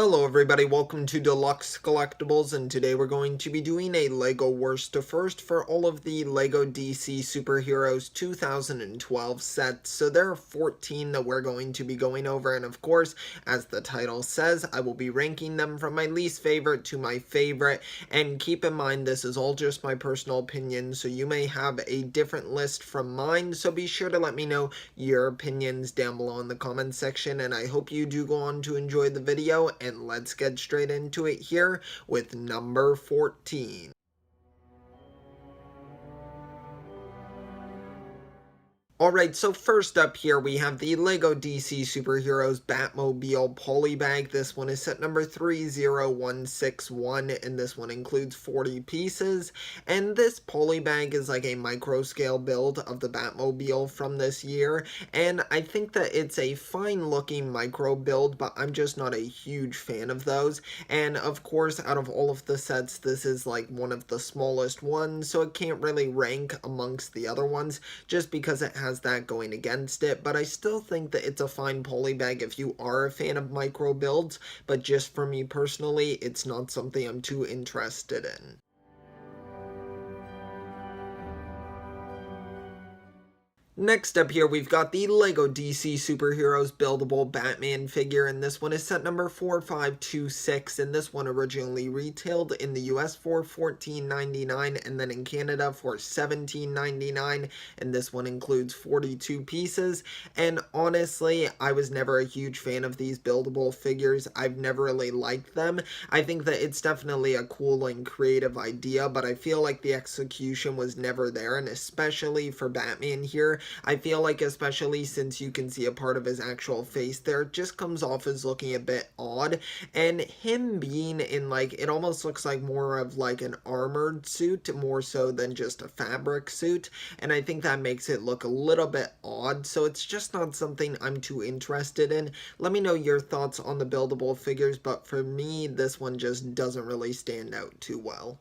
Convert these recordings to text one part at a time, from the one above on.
Hello everybody, welcome to Deluxe Collectibles, and today we're going to be doing a LEGO Worst to First for all of the LEGO DC Superheroes 2012 sets. So there are 14 that we're going to be going over, and of course, as the title says, I will be ranking them from my least favorite to my favorite, and keep in mind this is all just my personal opinion, so you may have a different list from mine, so be sure to let me know your opinions down below in the comments section, and I hope you do go on to enjoy the video. And let's get straight into it here with number 14. Alright, so first up here we have the LEGO DC Superheroes Batmobile Polly Bag. This one is set number 30161, and this one includes 40 pieces. And this Polly Bag is like a micro scale build of the Batmobile from this year. And I think that it's a fine looking micro build, but I'm just not a huge fan of those. And of course, out of all of the sets, this is like one of the smallest ones, so it can't really rank amongst the other ones just because it has that going against it, but I still think that it's a fine poly bag if you are a fan of micro builds, but just for me personally, it's not something I'm too interested in. Next up here, we've got the LEGO DC Superheroes Buildable Batman figure, and this one is set number 4526, and this one originally retailed in the US for $14.99, and then in Canada for $17.99, and this one includes 42 pieces, and honestly, I was never a huge fan of these buildable figures. I've never really liked them. I think that it's definitely a cool and creative idea, but I feel like the execution was never there, and especially for Batman here, I feel like especially since you can see a part of his actual face there, it just comes off as looking a bit odd, and him being in like, it almost looks like more of like an armored suit more so than just a fabric suit, and I think that makes it look a little bit odd, so it's just not something I'm too interested in. Let me know your thoughts on the buildable figures, but for me, this one just doesn't really stand out too well.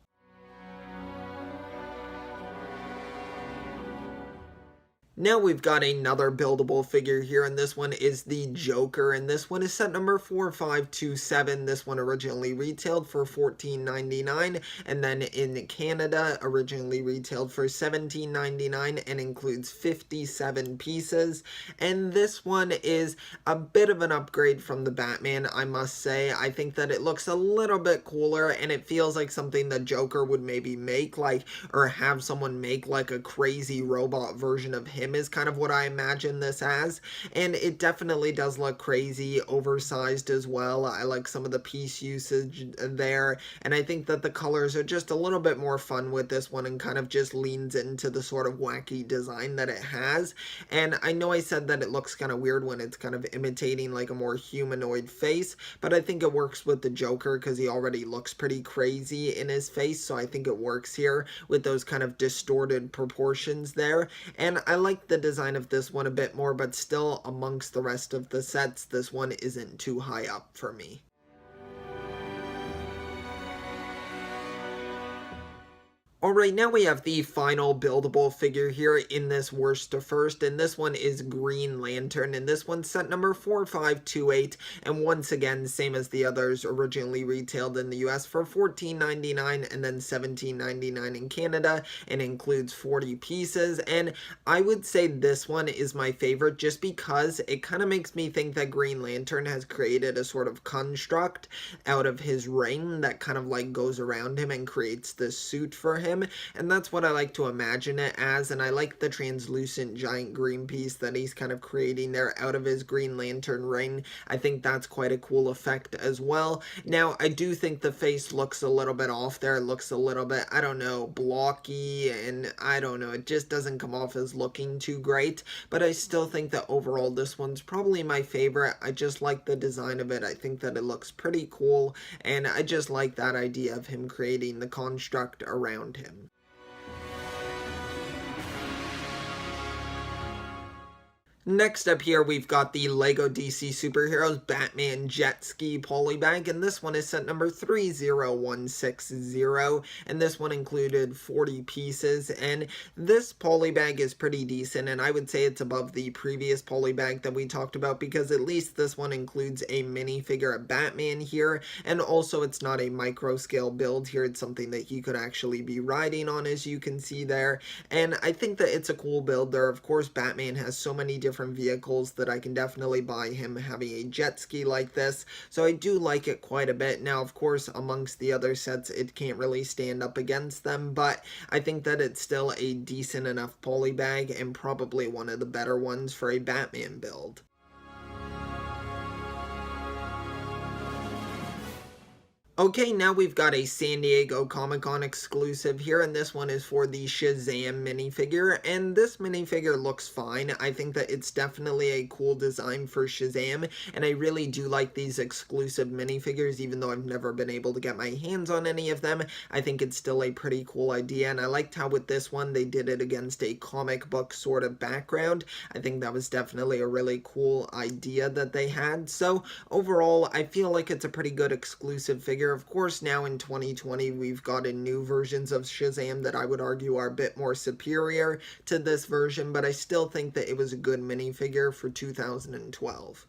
Now we've got another buildable figure here, and this one is the Joker, and this one is set number 4527. This one originally retailed for $14.99, and then in Canada originally retailed for $17.99 and includes 57 pieces. And this one is a bit of an upgrade from the Batman, I must say. I think that it looks a little bit cooler, and it feels like something the Joker would maybe make, like, or have someone make like a crazy robot version of him is kind of what I imagine this as, and it definitely does look crazy, oversized as well. I like some of the piece usage there, and I think that the colors are just a little bit more fun with this one and kind of just leans into the sort of wacky design that it has. And I know I said that it looks kind of weird when it's kind of imitating like a more humanoid face, but I think it works with the Joker because he already looks pretty crazy in his face, so I think it works here with those kind of distorted proportions there. And I like the design of this one a bit more, but still amongst the rest of the sets, this one isn't too high up for me. Alright, now we have the final buildable figure here in this worst to first, and this one is Green Lantern, and this one's set number 4528, and once again, same as the others, originally retailed in the US for $14.99 and then $17.99 in Canada, and includes 40 pieces, and I would say this one is my favorite just because it kind of makes me think that Green Lantern has created a sort of construct out of his ring that kind of like goes around him and creates this suit for him. And that's what I like to imagine it as, and I like the translucent giant green piece that he's kind of creating there out of his Green Lantern ring. I think that's quite a cool effect as well. Now, I do think the face looks a little bit off there. It looks a little bit, I don't know, blocky, and I don't know, it just doesn't come off as looking too great, but I still think that overall this one's probably my favorite. I just like the design of it. I think that it looks pretty cool, and I just like that idea of him creating the construct around him. Next up here, we've got the LEGO DC Superheroes Batman Jet Ski Poly Bag, and this one is set number 30160, and this one included 40 pieces, and this poly bag is pretty decent, and I would say it's above the previous poly bag that we talked about, because at least this one includes a minifigure of Batman here, and also it's not a micro scale build here, it's something that he could actually be riding on, as you can see there, and I think that it's a cool build there. Of course, Batman has so many different vehicles that I can definitely buy him having a jet ski like this, so I do like it quite a bit. Now, of course, amongst the other sets, it can't really stand up against them, but I think that it's still a decent enough poly bag and probably one of the better ones for a Batman build. Okay, now we've got a San Diego Comic-Con exclusive here, and this one is for the Shazam minifigure, and this minifigure looks fine. I think that it's definitely a cool design for Shazam, and I really do like these exclusive minifigures, even though I've never been able to get my hands on any of them. I think it's still a pretty cool idea, and I liked how with this one they did it against a comic book sort of background. I think that was definitely a really cool idea that they had, so overall, I feel like it's a pretty good exclusive figure. Of course, now in 2020, we've gotten new versions of Shazam that I would argue are a bit more superior to this version, but I still think that it was a good minifigure for 2012.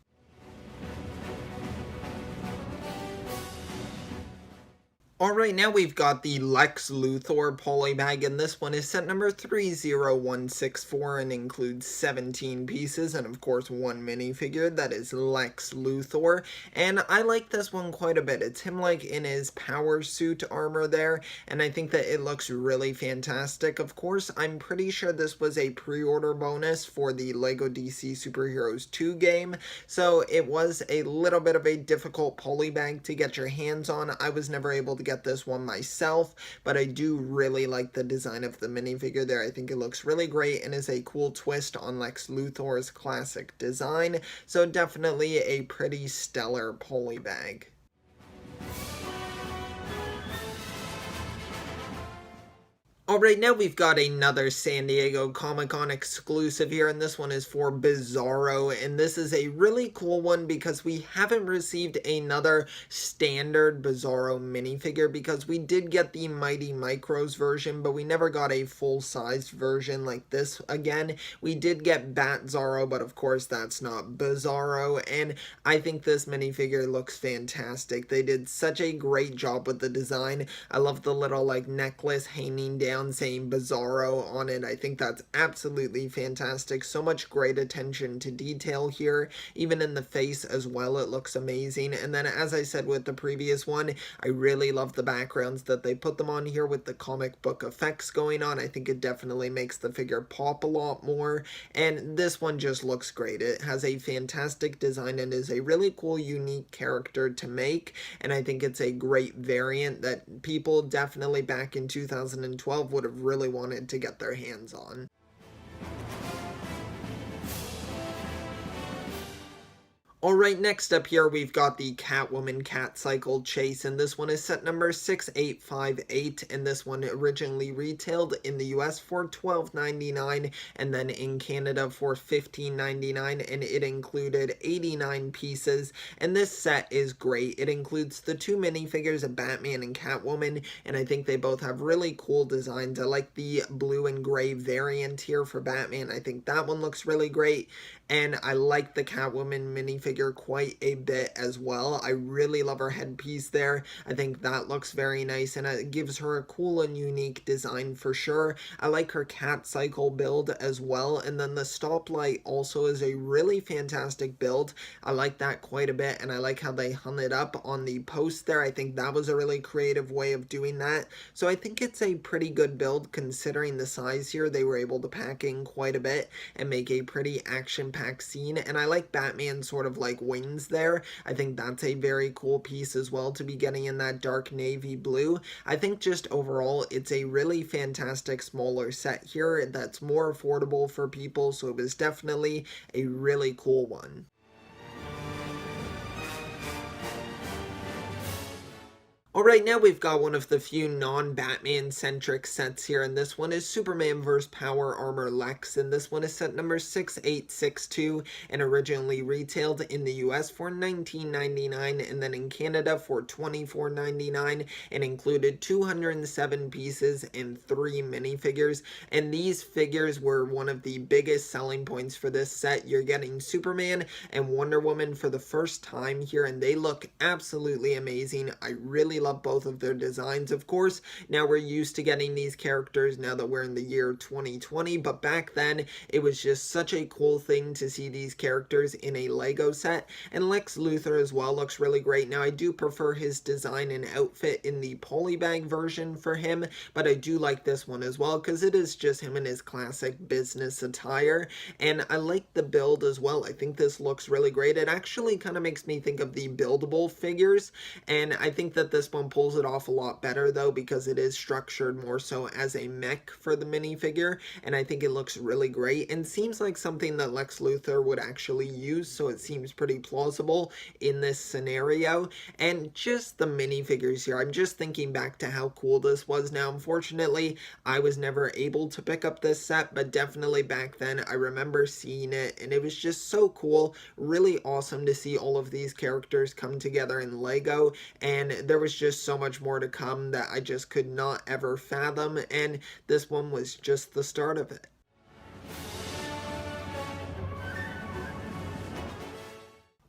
Alright, now we've got the Lex Luthor Polly Bag, and this one is set number 30164 and includes 17 pieces and of course one minifigure that is Lex Luthor, and I like this one quite a bit. It's him like in his power suit armor there, and I think that it looks really fantastic. Of course, I'm pretty sure this was a pre-order bonus for the LEGO DC Superheroes 2 game, so it was a little bit of a difficult poly bag to get your hands on. I was never able to get this one myself, but I do really like the design of the minifigure there. I think it looks really great and is a cool twist on Lex Luthor's classic design, so definitely a pretty stellar poly bag. Alright, now we've got another San Diego Comic-Con exclusive here, and this one is for Bizarro, and this is a really cool one because we haven't received another standard Bizarro minifigure, because we did get the Mighty Micros version, but we never got a full-sized version like this again. We did get Batzarro, but of course that's not Bizarro, and I think this minifigure looks fantastic. They did such a great job with the design. I love the little like necklace hanging down saying Bizarro on it. I think that's absolutely fantastic. So much great attention to detail here, even in the face as well. It looks amazing. And then, as I said with the previous one, I really love the backgrounds that they put them on here with the comic book effects going on. I think it definitely makes the figure pop a lot more, and this one just looks great. It has a fantastic design and is a really cool, unique character to make, and I think it's a great variant that people definitely back in 2012 would have really wanted to get their hands on. Alright, next up here we've got the Catwoman Cat Cycle Chase, and this one is set number 6858, and this one originally retailed in the US for $12.99 and then in Canada for $15.99, and it included 89 pieces, and this set is great. It includes the two minifigures of Batman and Catwoman, and I think they both have really cool designs. I like the blue and gray variant here for Batman. I think that one looks really great, and I like the Catwoman minifigure quite a bit as well. I really love her headpiece there. I think that looks very nice, and it gives her a cool and unique design for sure. I like her cat cycle build as well, and then the stoplight also is a really fantastic build. I like that quite a bit, and I like how they hung it up on the post there. I think that was a really creative way of doing that. So I think it's a pretty good build considering the size here. They were able to pack in quite a bit and make a pretty action-packed scene, and I like Batman's sort of like wings there. I think that's a very cool piece as well to be getting in that dark navy blue. I think just overall it's a really fantastic smaller set here that's more affordable for people, so it was definitely a really cool one. Alright, now we've got one of the few non-Batman-centric sets here, and this one is Superman vs. Power Armor Lex, and this one is set number 6862, and originally retailed in the US for $19.99, and then in Canada for $24.99, and included 207 pieces and 3 minifigures, and these figures were one of the biggest selling points for this set. You're getting Superman and Wonder Woman for the first time here, and they look absolutely amazing. I really love both of their designs. Of course, now we're used to getting these characters now that we're in the year 2020, but back then it was just such a cool thing to see these characters in a Lego set. And Lex Luthor as well looks really great. Now I do prefer his design and outfit in the Polly Bag version for him, but I do like this one as well because it is just him in his classic business attire, and I like the build as well. I think this looks really great. It actually kind of makes me think of the buildable figures, and I think that this one pulls it off a lot better though because it is structured more so as a mech for the minifigure, and I think it looks really great and seems like something that Lex Luthor would actually use, so it seems pretty plausible in this scenario. And just the minifigures here, I'm just thinking back to how cool this was. Now unfortunately I was never able to pick up this set, but definitely back then I remember seeing it and it was just so cool. Really awesome to see all of these characters come together in Lego, and there was just so much more to come that I just could not ever fathom, and this one was just the start of it.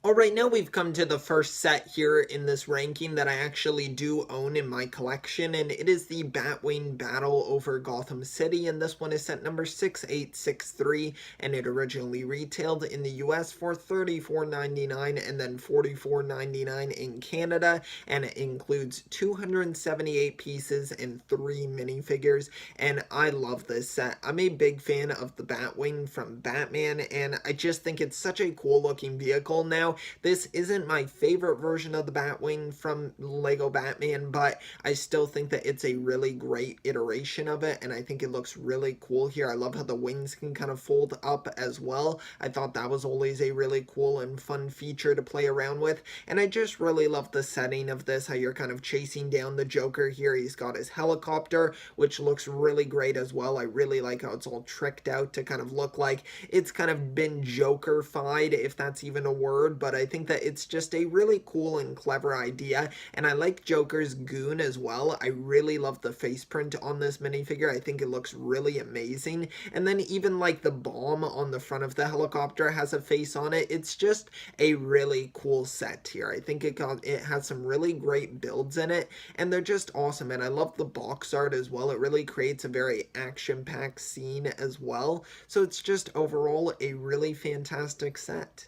Alright, now we've come to the first set here in this ranking that I actually do own in my collection, and it is the Batwing Battle over Gotham City, and this one is set number 6863, and it originally retailed in the US for $34.99 and then $44.99 in Canada, and it includes 278 pieces and 3 minifigures, and I love this set. I'm a big fan of the Batwing from Batman, and I just think it's such a cool looking vehicle. Now, this isn't my favorite version of the Batwing from Lego Batman, but I still think that it's a really great iteration of it, and I think it looks really cool here. I love how the wings can kind of fold up as well. I thought that was always a really cool and fun feature to play around with, and I just really love the setting of this, how you're kind of chasing down the Joker here. He's got his helicopter, which looks really great as well. I really like how it's all tricked out to kind of look like it's kind of been Joker-fied, if that's even a word, but I think that it's just a really cool and clever idea, and I like Joker's goon as well. I really love the face print on this minifigure. I think it looks really amazing, and then even like the bomb on the front of the helicopter has a face on it. It's just a really cool set here. I think it has some really great builds in it, and they're just awesome, and I love the box art as well. It really creates a very action-packed scene as well, so it's just overall a really fantastic set.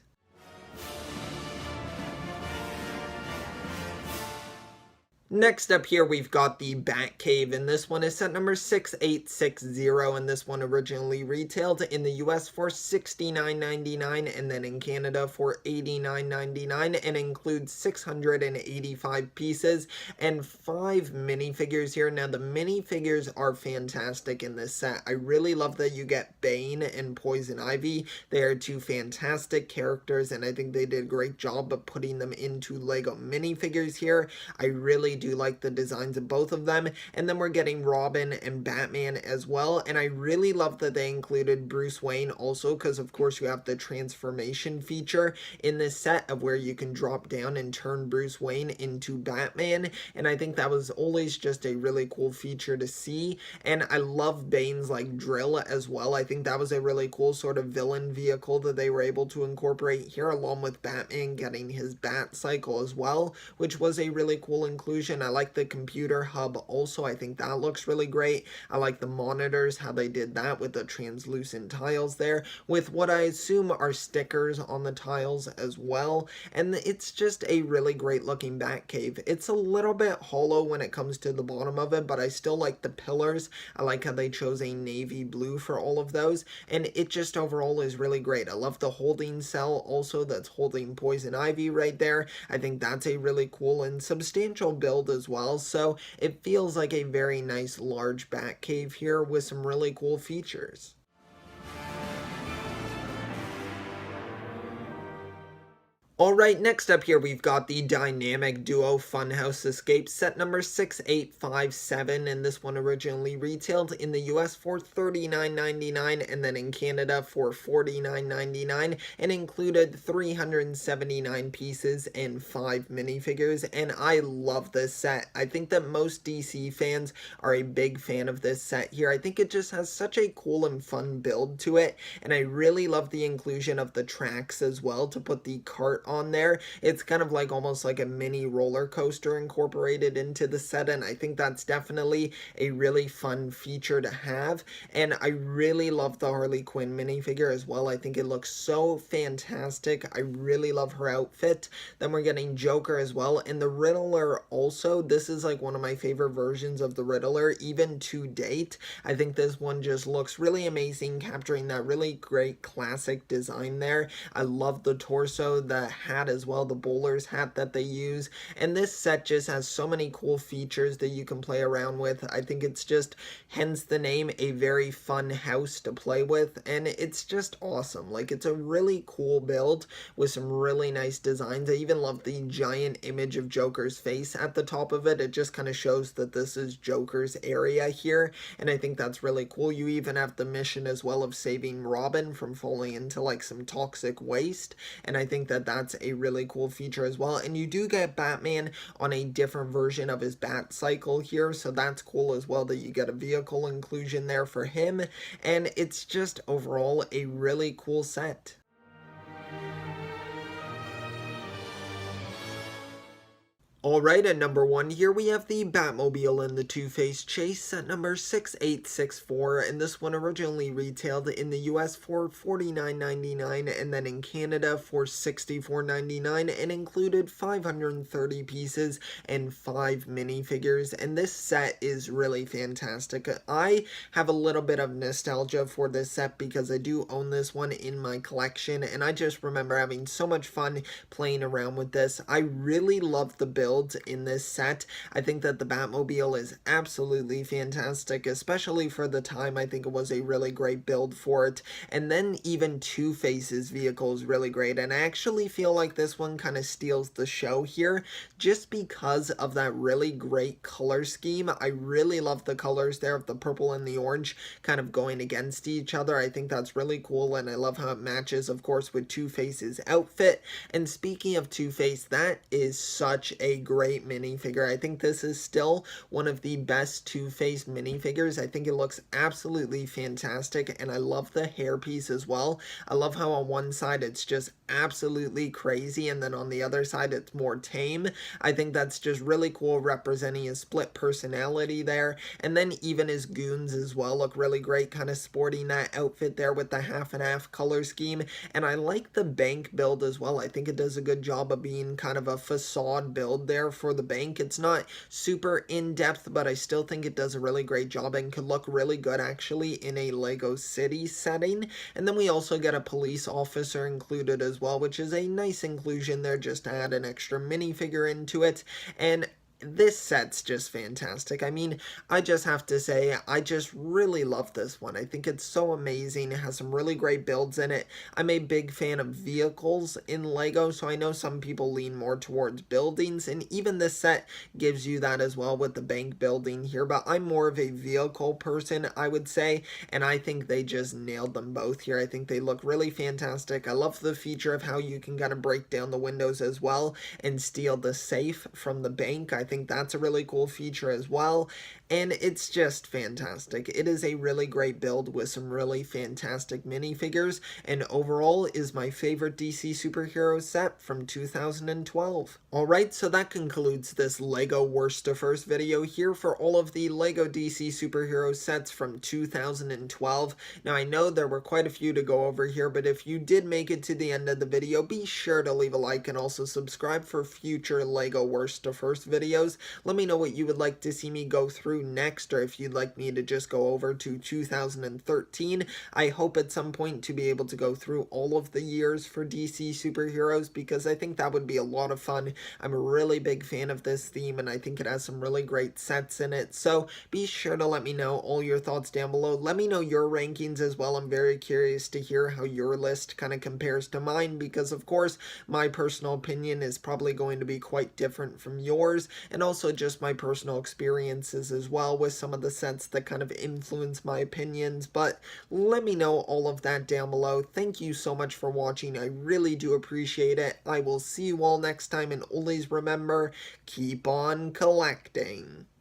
Next up here, we've got the Batcave, and this one is set number 6860, and this one originally retailed in the US for $69.99 and then in Canada for $89.99, and includes 685 pieces and 5 minifigures here. Now, the minifigures are fantastic in this set. I really love that you get Bane and Poison Ivy. They are 2 fantastic characters, and I think they did a great job of putting them into Lego minifigures here. I really do like the designs of both of them, and then we're getting Robin and Batman as well, and I really love that they included Bruce Wayne also, because of course you have the transformation feature in this set of where you can drop down and turn Bruce Wayne into Batman, and I think that was always just a really cool feature to see. And I love Bane's like drill as well. I think that was a really cool sort of villain vehicle that they were able to incorporate here, along with Batman getting his bat cycle as well, which was a really cool inclusion. I like the computer hub also. I think that looks really great. I like the monitors, how they did that with the translucent tiles there, with what I assume are stickers on the tiles as well. And it's just a really great looking Batcave. It's a little bit hollow when it comes to the bottom of it, but I still like the pillars. I like how they chose a navy blue for all of those, and it just overall is really great. I love the holding cell also that's holding Poison Ivy right there. I think that's a really cool and substantial build as well, so it feels like a very nice large Batcave here with some really cool features. Alright, next up here we've got the Dynamic Duo Funhouse Escape set number 6857, and this one originally retailed in the US for $39.99 and then in Canada for $49.99, and included 379 pieces and 5 minifigures, and I love this set. I think that most DC fans are a big fan of this set here. I think it just has such a cool and fun build to it, and I really love the inclusion of the tracks as well to put the cart on there. It's kind of like almost like a mini roller coaster incorporated into the set, and I think that's definitely a really fun feature to have. And I really love the Harley Quinn minifigure as well. I think it looks so fantastic. I really love her outfit. Then we're getting Joker as well, and the Riddler also. This is like one of my favorite versions of the Riddler, even to date. I think this one just looks really amazing, capturing that really great classic design there. I love the torso, the hat as well, the bowler's hat that they use, and this set just has so many cool features that you can play around with. I think it's just, hence the name, a very fun house to play with, and it's just awesome. Like, it's a really cool build with some really nice designs. I even love the giant image of Joker's face at the top of it. It just kind of shows that this is Joker's area here, and I think that's really cool. You even have the mission as well of saving Robin from falling into like some toxic waste, and I think that that's a really cool feature as well. And you do get Batman on a different version of his bat cycle here, so that's cool as well that you get a vehicle inclusion there for him, and it's just overall a really cool set. Alright, at number 1 here we have the Batmobile and the Two-Face Chase set number 6864, and this one originally retailed in the US for $49.99 and then in Canada for $64.99, and included 530 pieces and 5 minifigures, and this set is really fantastic. I have a little bit of nostalgia for this set because I do own this one in my collection, and I just remember having so much fun playing around with this. I really love the build in this set. I think that the Batmobile is absolutely fantastic, especially for the time. I think it was a really great build for it, and then even Two-Face's vehicle is really great, and I actually feel like this one kind of steals the show here just because of that really great color scheme. I really love the colors there of the purple and the orange kind of going against each other. I think that's really cool, and I love how it matches, of course, with Two-Face's outfit. And speaking of Two-Face, that is such a great minifigure. I think this is still one of the best Two-Face minifigures. I think it looks absolutely fantastic, and I love the hairpiece as well. I love how on one side it's just absolutely crazy, and then on the other side it's more tame. I think that's just really cool, representing his split personality there, and then even his goons as well look really great, kind of sporting that outfit there with the half and half color scheme. And I like the bank build as well. I think it does a good job of being kind of a facade build there for the bank. It's not super in-depth, but I still think it does a really great job and could look really good actually in a Lego City setting. And then we also get a police officer included as well, which is a nice inclusion there just to add an extra minifigure into it. And this set's just fantastic. I mean, I just have to say, I just really love this one. I think it's so amazing. It has some really great builds in it. I'm a big fan of vehicles in Lego, so I know some people lean more towards buildings, and even this set gives you that as well with the bank building here, but I'm more of a vehicle person, I would say, and I think they just nailed them both here. I think they look really fantastic. I love the feature of how you can kind of break down the windows as well and steal the safe from the bank. I think that's a really cool feature as well, and it's just fantastic. It is a really great build with some really fantastic minifigures, and overall is my favorite DC superhero set from 2012. Alright, so that concludes this Lego Worst to First video here for all of the Lego DC superhero sets from 2012. Now I know there were quite a few to go over here, but if you did make it to the end of the video, be sure to leave a like and also subscribe for future Lego Worst to First videos. videos. Let me know what you would like to see me go through next, or if you'd like me to just go over to 2013. I hope at some point to be able to go through all of the years for DC superheroes, because I think that would be a lot of fun. I'm a really big fan of this theme, and I think it has some really great sets in it. So be sure to let me know all your thoughts down below. Let me know your rankings as well. I'm very curious to hear how your list kind of compares to mine, because of course my personal opinion is probably going to be quite different from yours, and also just my personal experiences as well with some of the sets that kind of influence my opinions. But let me know all of that down below. Thank you so much for watching. I really do appreciate it. I will see you all next time, and always remember, keep on collecting.